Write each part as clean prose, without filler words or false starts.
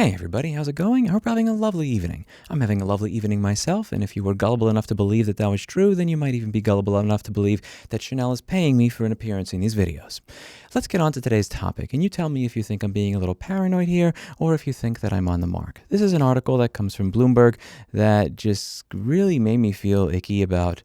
Hey everybody, how's it going? I hope you're having a lovely evening. I'm having a lovely evening myself, and if you were gullible enough to believe that that was true, then you might even be gullible enough to believe that Chanel is paying me for an appearance in these videos. Let's get on to today's topic, and you tell me if you think I'm being a little paranoid here, or if you think that I'm on the mark. This is an article that comes from Bloomberg that just really made me feel icky about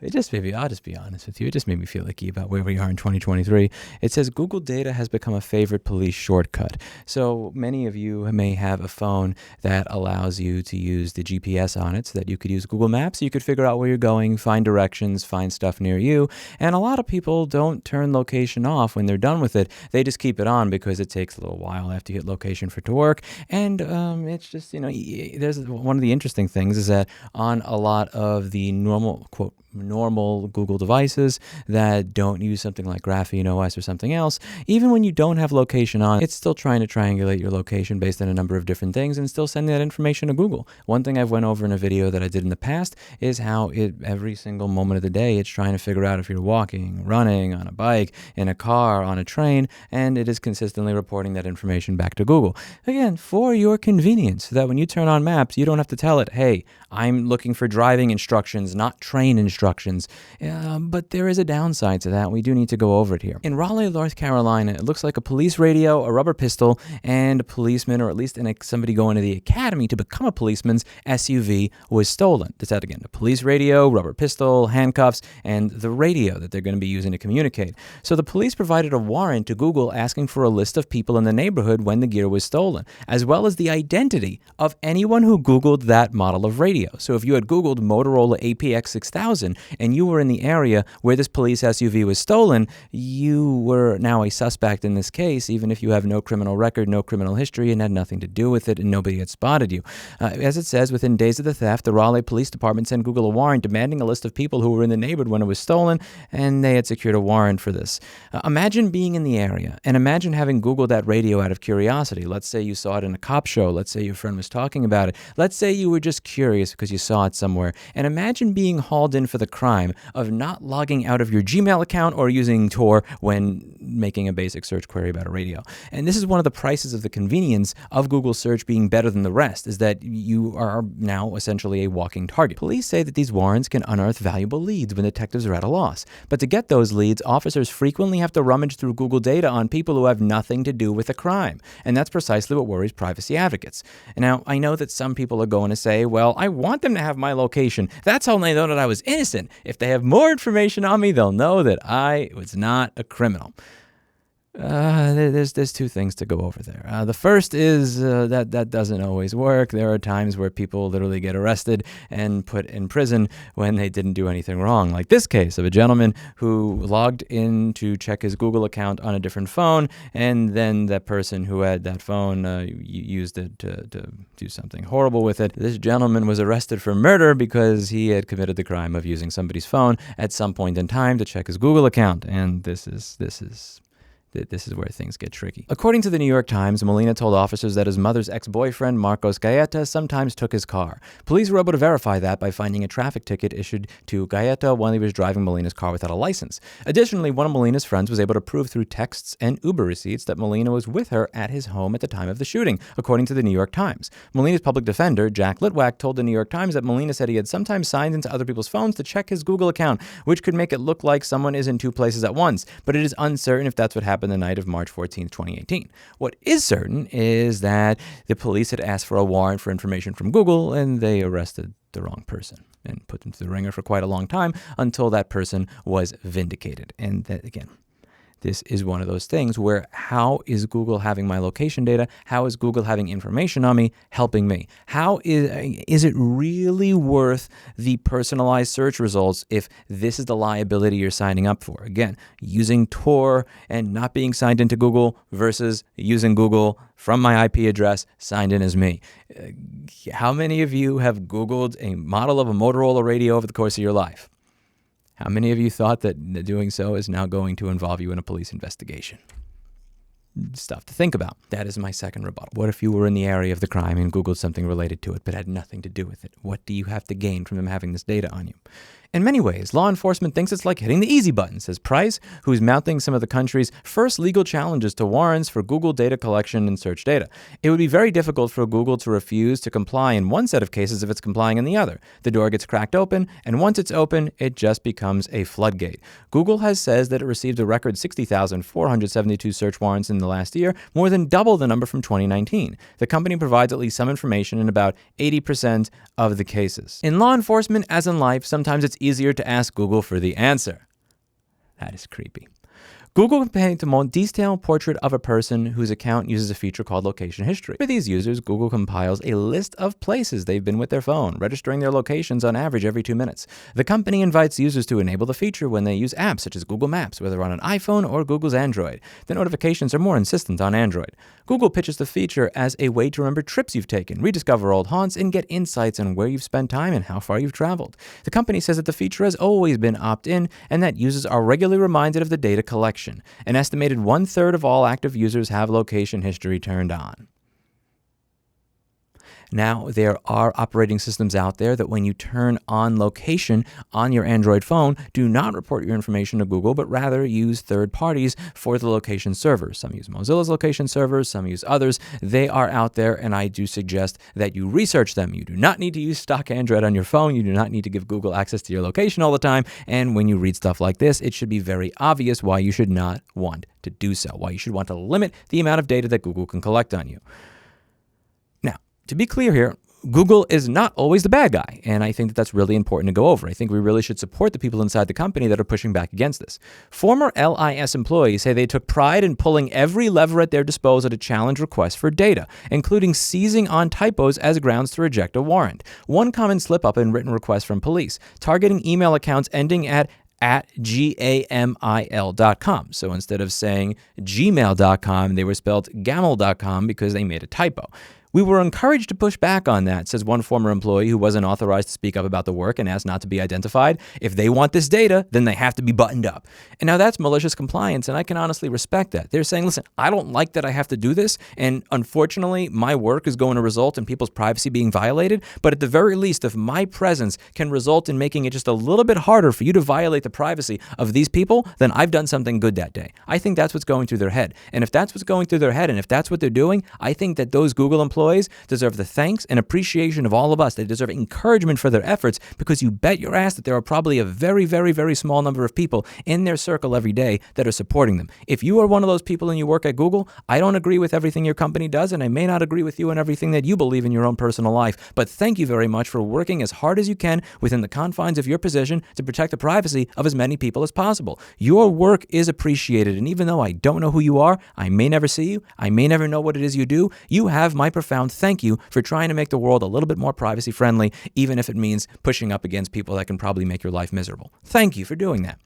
I'll just be honest with you, it just made me feel icky about where we are in 2023. It says Google data has become a favorite police shortcut. So many of you may have a phone that allows you to use the GPS on it so that you could use Google Maps. You could figure out where you're going, find directions, find stuff near you. And a lot of people don't turn location off when they're done with it. They just keep it on because it takes a little while after you hit location for it to work. And it's just, there's one of the interesting things is that on a lot of the normal Google devices that don't use something like Graphene OS or something else, even when you don't have location on, it's still trying to triangulate your location based on a number of different things and still sending that information to Google. One thing I've went over in a video that I did in the past is how every single moment of the day, it's trying to figure out if you're walking, running, on a bike, in a car, on a train, and it is consistently reporting that information back to Google. Again, for your convenience, so that when you turn on maps, you don't have to tell it, hey, I'm looking for driving instructions, not train instructions. But there is a downside to that. We do need to go over it here. In Raleigh, North Carolina, it looks like a police radio, a rubber pistol, and a policeman, or at least somebody going to the academy to become a policeman's SUV was stolen. That's that again, the police radio, rubber pistol, handcuffs, and the radio that they're going to be using to communicate. So the police provided a warrant to Google asking for a list of people in the neighborhood when the gear was stolen, as well as the identity of anyone who Googled that model of radio. So if you had Googled Motorola APX 6000 and you were in the area where this police SUV was stolen, you were now a suspect in this case, even if you have no criminal record, no criminal history, and had nothing to do with it, and nobody had spotted you. As it says, within days of the theft, the Raleigh Police Department sent Google a warrant demanding a list of people who were in the neighborhood when it was stolen, and they had secured a warrant for this. Imagine being in the area, and imagine having Googled that radio out of curiosity. Let's say you saw it in a cop show. Let's say your friend was talking about it. Let's say you were just curious because you saw it somewhere. And imagine being hauled in for the crime of not logging out of your Gmail account or using Tor when making a basic search query about a radio. And this is one of the prices of the convenience of Google search being better than the rest, is that you are now essentially a walking target. Police say that these warrants can unearth valuable leads when detectives are at a loss. But to get those leads, officers frequently have to rummage through Google data on people who have nothing to do with the crime. And that's precisely what worries privacy advocates. Now, I know that some people are going to say, well, I want them to have my location. That's how they know that I was innocent. If they have more information on me, they'll know that I was not a criminal. There's two things to go over there. The first is that doesn't always work. There are times where people literally get arrested and put in prison when they didn't do anything wrong. Like this case of a gentleman who logged in to check his Google account on a different phone, and then that person who had that phone used it to do something horrible with it. This gentleman was arrested for murder because he had committed the crime of using somebody's phone at some point in time to check his Google account, and this is where things get tricky. According to the New York Times, Molina told officers that his mother's ex-boyfriend, Marcos Gaeta, sometimes took his car. Police were able to verify that by finding a traffic ticket issued to Gaeta while he was driving Molina's car without a license. Additionally, one of Molina's friends was able to prove through texts and Uber receipts that Molina was with her at his home at the time of the shooting, according to the New York Times. Molina's public defender, Jack Litwack, told the New York Times that Molina said he had sometimes signed into other people's phones to check his Google account, which could make it look like someone is in two places at once, but it is uncertain if that's what happened the night of March 14, 2018. What is certain is that the police had asked for a warrant for information from Google, and they arrested the wrong person and put them through the ringer for quite a long time until that person was vindicated. And that, again, this is one of those things where how is Google having my location data? How is Google having information on me helping me? How is it really worth the personalized search results if this is the liability you're signing up for? Again, using Tor and not being signed into Google versus using Google from my IP address signed in as me. How many of you have Googled a model of a Motorola radio over the course of your life? How many of you thought that doing so is now going to involve you in a police investigation? Stuff to think about. That is my second rebuttal. What if you were in the area of the crime and Googled something related to it but had nothing to do with it? What do you have to gain from them having this data on you? In many ways, law enforcement thinks it's like hitting the easy button, says Price, who's mounting some of the country's first legal challenges to warrants for Google data collection and search data. It would be very difficult for Google to refuse to comply in one set of cases if it's complying in the other. The door gets cracked open, and once it's open, it just becomes a floodgate. Google says that it received a record 60,472 search warrants in the last year, more than double the number from 2019. The company provides at least some information in about 80% of the cases. In law enforcement, as in life, sometimes it's easier to ask Google for the answer. That is creepy. Google can paint a more detailed portrait of a person whose account uses a feature called location history. For these users, Google compiles a list of places they've been with their phone, registering their locations on average every 2 minutes. The company invites users to enable the feature when they use apps such as Google Maps, whether on an iPhone or Google's Android. The notifications are more insistent on Android. Google pitches the feature as a way to remember trips you've taken, rediscover old haunts, and get insights on where you've spent time and how far you've traveled. The company says that the feature has always been opt-in and that users are regularly reminded of the data collection. An estimated 1/3 of all active users have location history turned on. Now, there are operating systems out there that when you turn on location on your Android phone, do not report your information to Google, but rather use third parties for the location servers. Some use Mozilla's location servers, some use others. They are out there, and I do suggest that you research them. You do not need to use stock Android on your phone. You do not need to give Google access to your location all the time. And when you read stuff like this, it should be very obvious why you should not want to do so, why you should want to limit the amount of data that Google can collect on you. To be clear here, Google is not always the bad guy, and I think that that's really important to go over. I think we really should support the people inside the company that are pushing back against this. Former LIS employees say they took pride in pulling every lever at their disposal to challenge requests for data, including seizing on typos as grounds to reject a warrant. One common slip-up in written requests from police, targeting email accounts ending at gamil.com. So instead of saying gmail.com, they were spelled gamil.com because they made a typo. We were encouraged to push back on that, says one former employee who wasn't authorized to speak up about the work and asked not to be identified. If they want this data, then they have to be buttoned up. And now that's malicious compliance, and I can honestly respect that. They're saying, listen, I don't like that I have to do this, and unfortunately, my work is going to result in people's privacy being violated, but at the very least, if my presence can result in making it just a little bit harder for you to violate the privacy of these people, then I've done something good that day. I think that's what's going through their head. And if that's what's going through their head, and if that's what they're doing, I think that those Google employees deserve the thanks and appreciation of all of us. They deserve encouragement for their efforts, because you bet your ass that there are probably a very, very, very small number of people in their circle every day that are supporting them. If you are one of those people and you work at Google, I don't agree with everything your company does, and I may not agree with you in everything that you believe in your own personal life, but thank you very much for working as hard as you can within the confines of your position to protect the privacy of as many people as possible. Your work is appreciated, and even though I don't know who you are, I may never see you, I may never know what it is you do, you have my profound thank you for trying to make the world a little bit more privacy friendly, even if it means pushing up against people that can probably make your life miserable. Thank you for doing that.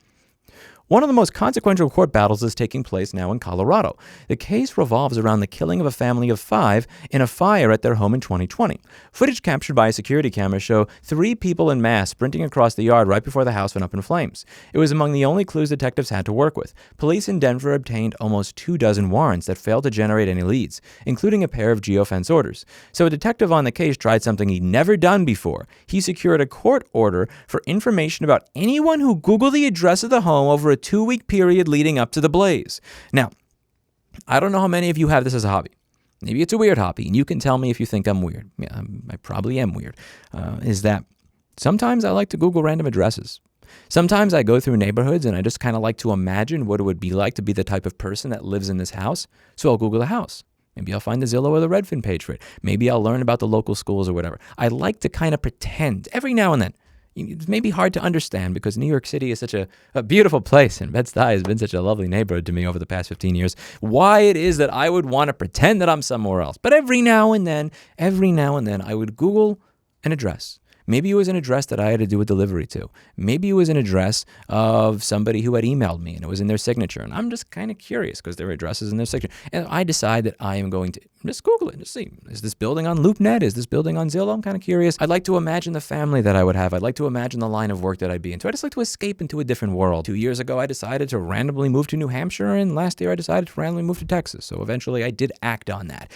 One of the most consequential court battles is taking place now in Colorado. The case revolves around the killing of a family of 5 in a fire at their home in 2020. Footage captured by a security camera show 3 people en masse sprinting across the yard right before the house went up in flames. It was among the only clues detectives had to work with. Police in Denver obtained almost 24 warrants that failed to generate any leads, including a pair of geofence orders. So a detective on the case tried something he'd never done before. He secured a court order for information about anyone who Googled the address of the home over a 2-week period leading up to the blaze. Now, I don't know how many of you have this as a hobby. Maybe it's a weird hobby, and you can tell me if you think I'm weird. Yeah, I probably am weird. Is that sometimes I like to Google random addresses. Sometimes I go through neighborhoods and I just kind of like to imagine what it would be like to be the type of person that lives in this house. So I'll Google the house. Maybe I'll find the Zillow or the Redfin page for it. Maybe I'll learn about the local schools or whatever. I like to kind of pretend every now and then. It's maybe hard to understand because New York City is such a beautiful place, and Bed-Stuy has been such a lovely neighborhood to me over the past 15 years, why it is that I would want to pretend that I'm somewhere else. But every now and then, I would Google an address. Maybe it was an address that I had to do a delivery to. Maybe it was an address of somebody who had emailed me and it was in their signature. And I'm just kind of curious because their address is in their signature. And I decide that I am going to just Google it and just see, is this building on LoopNet? Is this building on Zillow? I'm kind of curious. I'd like to imagine the family that I would have. I'd like to imagine the line of work that I'd be in. So I just like to escape into a different world. 2 years ago, I decided to randomly move to New Hampshire, and last year I decided to randomly move to Texas. So eventually I did act on that.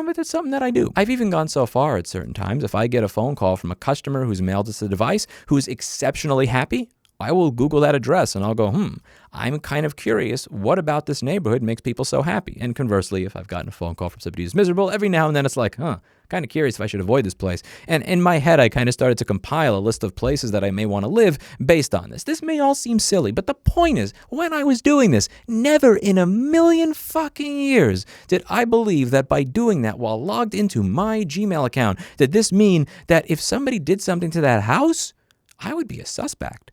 But it's something that I do. I've even gone so far at certain times, if I get a phone call from a customer who's mailed us a device who's exceptionally happy, I will Google that address and I'll go, I'm kind of curious, what about this neighborhood makes people so happy? And conversely, if I've gotten a phone call from somebody who's miserable, every now and then it's like, kind of curious if I should avoid this place. And in my head, I kind of started to compile a list of places that I may want to live based on this. This may all seem silly, but the point is, when I was doing this, never in a million fucking years did I believe that by doing that while logged into my Gmail account, did this mean that if somebody did something to that house, I would be a suspect.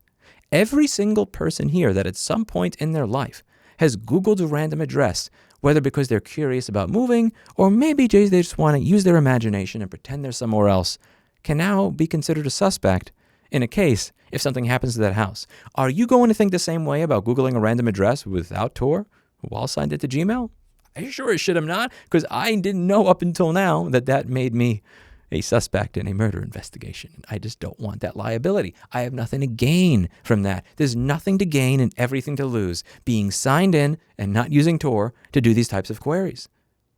Every single person here that at some point in their life has Googled a random address, whether because they're curious about moving or maybe they just want to use their imagination and pretend they're somewhere else, can now be considered a suspect in a case if something happens to that house. Are you going to think the same way about Googling a random address without Tor while signed into Gmail? I sure as shit am not, because I didn't know up until now that made me a suspect in a murder investigation. I just don't want that liability. I have nothing to gain from that. There's nothing to gain and everything to lose being signed in and not using Tor to do these types of queries.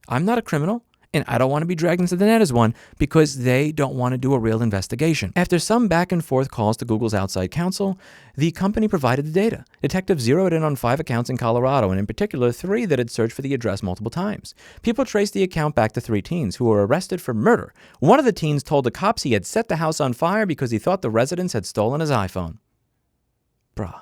I'm not a criminal, and I don't want to be dragged into the net as one because they don't want to do a real investigation. After some back and forth calls to Google's outside counsel, the company provided the data. Detectives zeroed in on 5 accounts in Colorado, and in particular 3 that had searched for the address multiple times. People traced the account back to 3 teens who were arrested for murder. One of the teens told the cops he had set the house on fire because he thought the residents had stolen his iPhone. Bruh.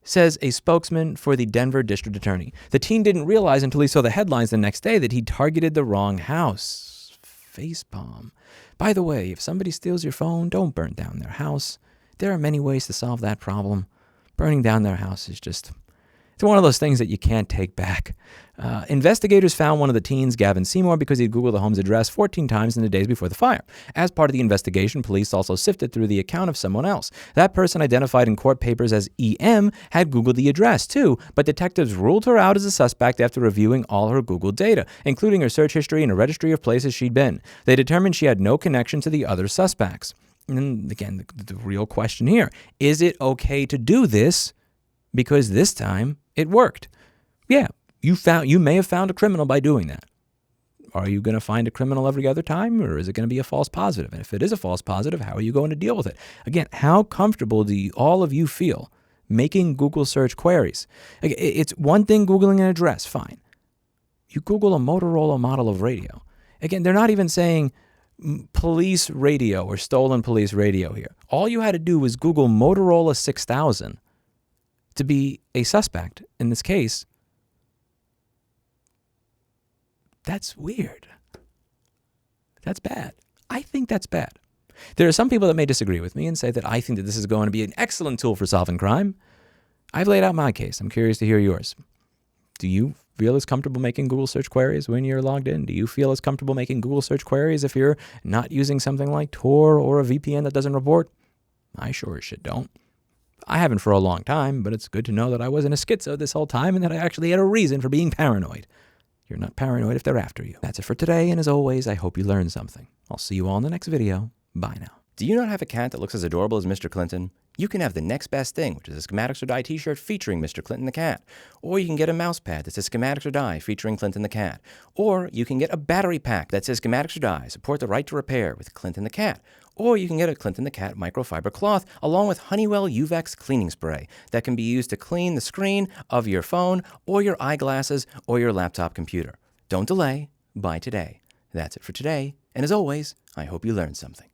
Says a spokesman for the Denver district attorney. The teen didn't realize until he saw the headlines the next day that he targeted the wrong house. Facepalm. By the way, if somebody steals your phone, don't burn down their house. There are many ways to solve that problem. Burning down their house is just... it's one of those things that you can't take back. Investigators found one of the teens, Gavin Seymour, because he'd Googled the home's address 14 times in the days before the fire. As part of the investigation, police also sifted through the account of someone else. That person, identified in court papers as EM, had Googled the address too, but detectives ruled her out as a suspect after reviewing all her Google data, including her search history and a registry of places she'd been. They determined she had no connection to the other suspects. And again, the real question here, is it okay to do this? Because this time it worked. Yeah, you may have found a criminal by doing that. Are you going to find a criminal every other time, or is it going to be a false positive? And if it is a false positive, how are you going to deal with it? Again, how comfortable do all of you feel making Google search queries? It's one thing Googling an address, fine. You Google a Motorola model of radio. Again, they're not even saying police radio or stolen police radio here. All you had to do was Google Motorola 6000 to be a suspect in this case. That's weird. That's bad. I think that's bad. There are some people that may disagree with me and say that I think that this is going to be an excellent tool for solving crime. I've laid out my case. I'm curious to hear yours. Do you feel as comfortable making Google search queries when you're logged in? Do you feel as comfortable making Google search queries if you're not using something like Tor or a VPN that doesn't report? I sure as shit don't. I haven't for a long time, but it's good to know that I wasn't a schizo this whole time and that I actually had a reason for being paranoid. You're not paranoid if they're after you. That's it for today, and as always, I hope you learned something. I'll see you all in the next video. Bye now. Do you not have a cat that looks as adorable as Mr. Clinton? You can have the next best thing, which is a Schematics or Die t-shirt featuring Mr. Clinton the cat. Or you can get a mouse pad that says Schematics or Die featuring Clinton the cat. Or you can get a battery pack that says Schematics or Die, support the right to repair with Clinton the cat. Or you can get a Clinton the Cat microfiber cloth along with Honeywell UVEX cleaning spray that can be used to clean the screen of your phone or your eyeglasses or your laptop computer. Don't delay. Buy today. That's it for today. And as always, I hope you learned something.